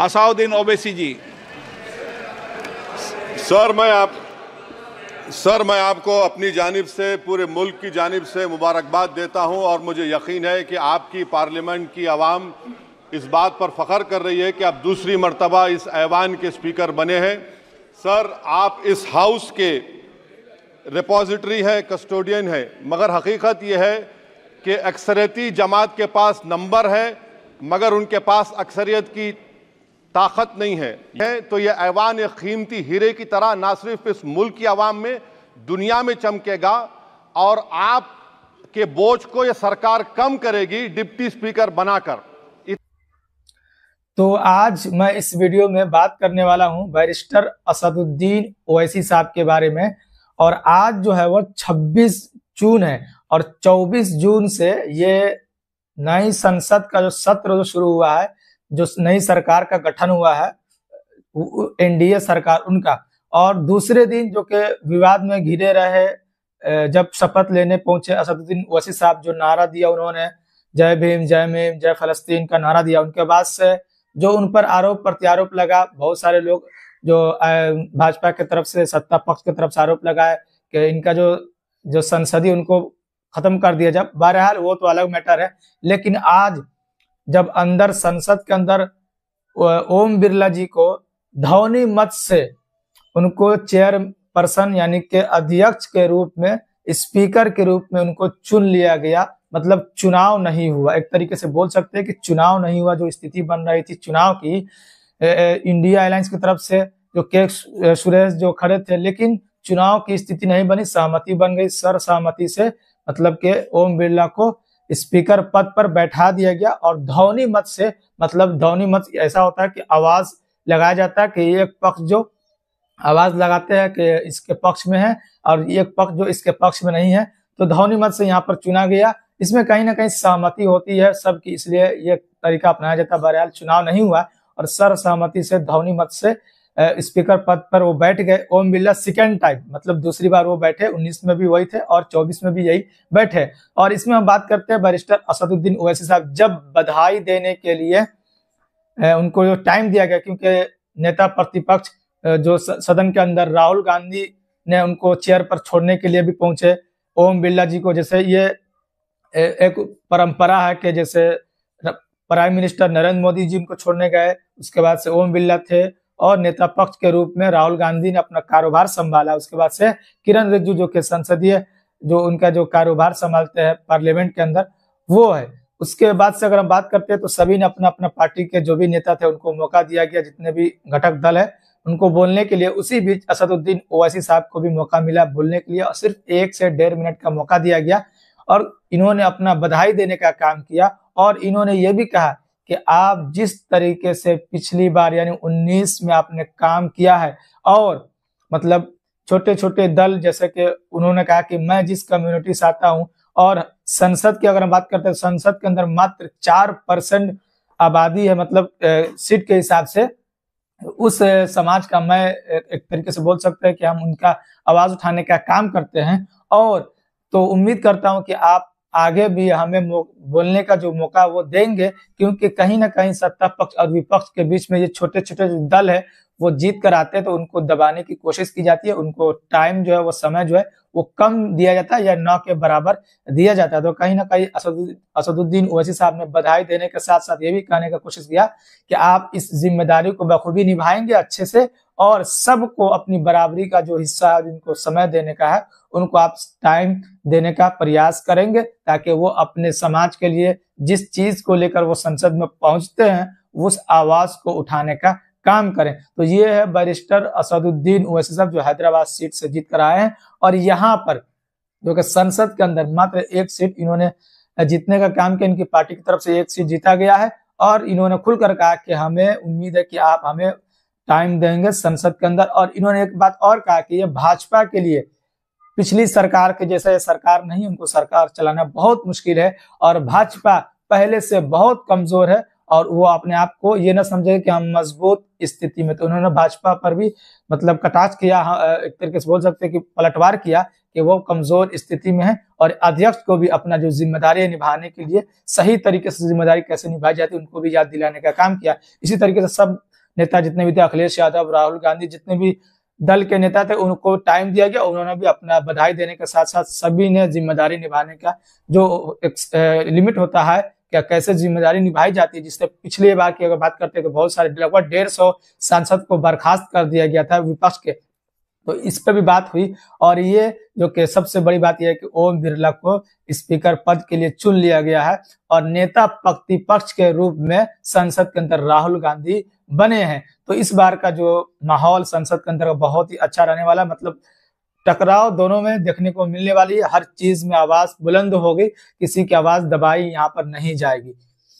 असाउद्दीन ओवैसी जी। Sir मैं आपको अपनी जानिब से, पूरे मुल्क की जानिब से मुबारकबाद देता हूं और मुझे यकीन है कि आपकी पार्लियामेंट की आवाम इस बात पर फख्र कर रही है कि आप दूसरी मर्तबा इस ऐवान के स्पीकर बने हैं। सर, आप इस हाउस के रिपोजिटरी हैं, कस्टोडियन हैं, मगर हकीकत यह है कि अक्सरियती जमात के पास नंबर है मगर उनके पास अक्सरियत की ताकत नहीं है। तो यह ऐवान एक कीमती हीरे की तरह ना सिर्फ इस मुल्क की आवाम में, दुनिया में चमकेगा और आपके बोझ को यह सरकार कम करेगी डिप्टी स्पीकर बनाकर। तो आज मैं इस वीडियो में बात करने वाला हूं बैरिस्टर असदुद्दीन ओवैसी साहब के बारे में। और आज जो है वो 26 जून है और 24 जून से ये नई संसद का जो सत्र जो शुरू हुआ है, जो नई सरकार का गठन हुआ है, एनडीए सरकार उनका। और दूसरे दिन जो कि विवाद में घिरे रहे, जब शपथ लेने पहुंचे असदुद्दीन ओवैसी साहब, जो नारा दिया उन्होंने, जय भीम जय मीम जय फलस्तीन का नारा दिया, उनके बाद से जो उन पर आरोप प्रत्यारोप लगा, बहुत सारे लोग जो भाजपा की तरफ से, सत्ता पक्ष की तरफ से आरोप लगाए कि इनका जो संसदीय उनको खत्म कर दिया जाए। बहरहाल वो तो अलग मैटर है। लेकिन आज जब अंदर संसद के अंदर ओम बिरला जी को ध्वनि मत से उनको चेयरपर्सन यानी कि अध्यक्ष के रूप में, स्पीकर के रूप में उनको चुन लिया गया, मतलब चुनाव नहीं हुआ, एक तरीके से बोल सकते हैं कि चुनाव नहीं हुआ। जो स्थिति बन रही थी चुनाव की, इंडिया अलायंस की तरफ से जो के सुरेश जो खड़े थे, लेकिन चुनाव की स्थिति नहीं बनी, सहमति बन गई। सर्वसहमति से मतलब कि ओम बिरला को स्पीकर पद पर बैठा दिया गया। और ध्वनि मत से, मतलब ध्वनि मत ऐसा होता है कि आवाज लगाया जाता है कि एक पक्ष जो आवाज लगाते हैं कि इसके पक्ष में है और एक पक्ष जो इसके पक्ष में नहीं है, तो ध्वनि मत से यहाँ पर चुना गया। इसमें कहीं ना कहीं सहमति होती है सबकी, इसलिए ये तरीका अपनाया जाता है। बहरहाल चुनाव नहीं हुआ और सर्वसहमति से ध्वनि मत से स्पीकर पद पर वो बैठ गए। ओम बिरला सेकेंड टाइम, मतलब दूसरी बार वो बैठे। 19 में भी वही थे और 24 में भी यही बैठे। और इसमें हम बात करते हैं बैरिस्टर असदुद्दीन ओवैसी साहब, जब बधाई देने के लिए उनको जो टाइम दिया गया, क्योंकि नेता प्रतिपक्ष जो सदन के अंदर राहुल गांधी ने उनको चेयर पर छोड़ने के लिए भी पहुंचे ओम बिरला जी को। जैसे ये एक परंपरा है कि जैसे प्राइम मिनिस्टर नरेंद्र मोदी जी उनको छोड़ने गए, उसके बाद से ओम बिरला थे और नेता पक्ष के रूप में राहुल गांधी ने अपना कारोबार संभाला। उसके बाद से किरण रिजिजू जो कि संसदीय जो उनका जो कारोबार संभालते हैं पार्लियामेंट के अंदर, वो है। उसके बाद से अगर हम बात करते हैं तो सभी ने अपना अपना पार्टी के जो भी नेता थे उनको मौका दिया गया, जितने भी घटक दल है उनको बोलने के लिए। उसी बीच असदुद्दीन ओवैसी साहब को भी मौका मिला बोलने के लिए और सिर्फ 1 से 1.5 मिनट का मौका दिया गया और इन्होंने अपना बधाई देने का काम किया। और इन्होंने ये भी कहा कि आप जिस तरीके से पिछली बार यानी 19 में आपने काम किया है, और मतलब छोटे छोटे दल, जैसे कि उन्होंने कहा कि मैं जिस कम्युनिटी से आता हूं, और संसद की अगर हम बात करते हैं, संसद के अंदर मात्र 4% आबादी है, मतलब सीट के हिसाब से उस समाज का मैं एक तरीके से बोल सकते हैं कि हम उनका आवाज उठाने का काम करते हैं। और तो उम्मीद करता हूं कि आप आगे भी हमें बोलने का जो मौका वो देंगे, क्योंकि कहीं ना कहीं सत्ता पक्ष और विपक्ष के बीच में ये छोटे छोटे जो दल है वो जीत कर आते हैं, तो उनको दबाने की कोशिश की जाती है। उनको टाइम जो है, वो समय जो है वो कम दिया जाता है या न के बराबर दिया जाता है। तो कहीं ना कहीं असदुद्दीन ओवैसी साहब ने बधाई देने के साथ साथ ये भी कहने का कोशिश किया कि आप इस जिम्मेदारी को बखूबी निभाएंगे अच्छे से, और सबको अपनी बराबरी का जो हिस्सा है, जिनको समय देने का है, उनको आप टाइम देने का प्रयास करेंगे, ताकि वो अपने समाज के लिए जिस चीज को लेकर वो संसद में पहुंचते हैं उस आवाज को उठाने का काम करें। तो ये है बैरिस्टर असदुद्दीन ओवैसी साहब, जो हैदराबाद सीट से जीत कर आए हैं। और यहाँ पर जो कि संसद के अंदर मात्र 1 सीट इन्होंने जीतने का काम किया, इनकी पार्टी की तरफ से 1 सीट जीता गया है। और इन्होंने खुलकर कहा कि हमें उम्मीद है कि आप हमें टाइम देंगे संसद के अंदर। और इन्होंने एक बात और कहा कि ये भाजपा के लिए पिछली सरकार के जैसा सरकार नहीं, उनको सरकार चलाना बहुत मुश्किल है और भाजपा पहले से बहुत कमजोर है और वो अपने आप को ये ना समझे कि हम मजबूत स्थिति में। तो उन्होंने भाजपा पर भी मतलब कटाक्ष किया, एक तरीके से बोल सकते हैं कि पलटवार किया कि वो कमजोर स्थिति में है और अध्यक्ष को भी अपना जो जिम्मेदारी निभाने के लिए सही तरीके से जिम्मेदारी कैसे निभाई जाती है उनको भी याद दिलाने का काम किया। इसी तरीके से सब नेता जितने भी थे, अखिलेश यादव, राहुल गांधी, जितने भी दल के नेता थे, उनको टाइम दिया गया। उन्होंने भी अपना बधाई देने के साथ साथ सभी ने जिम्मेदारी निभाने का जो एक लिमिट होता है, क्या कैसे जिम्मेदारी निभाई जाती है, जिससे पिछली बार की अगर बात करते हैं तो बहुत सारे लगभग 150 सांसद को बर्खास्त कर दिया गया था विपक्ष के, तो इस पे भी बात हुई। और ये जो कि सबसे बड़ी बात यह है कि ओम बिरला को स्पीकर पद के लिए चुन लिया गया है और नेता प्रतिपक्ष के रूप में संसद के अंदर राहुल गांधी बने हैं। तो इस बार का जो माहौल संसद के अंदर बहुत ही अच्छा रहने वाला, मतलब टकराव दोनों में देखने को मिलने वाली है। हर चीज में आवाज बुलंद होगी, किसी की आवाज दबाई यहाँ पर नहीं जाएगी।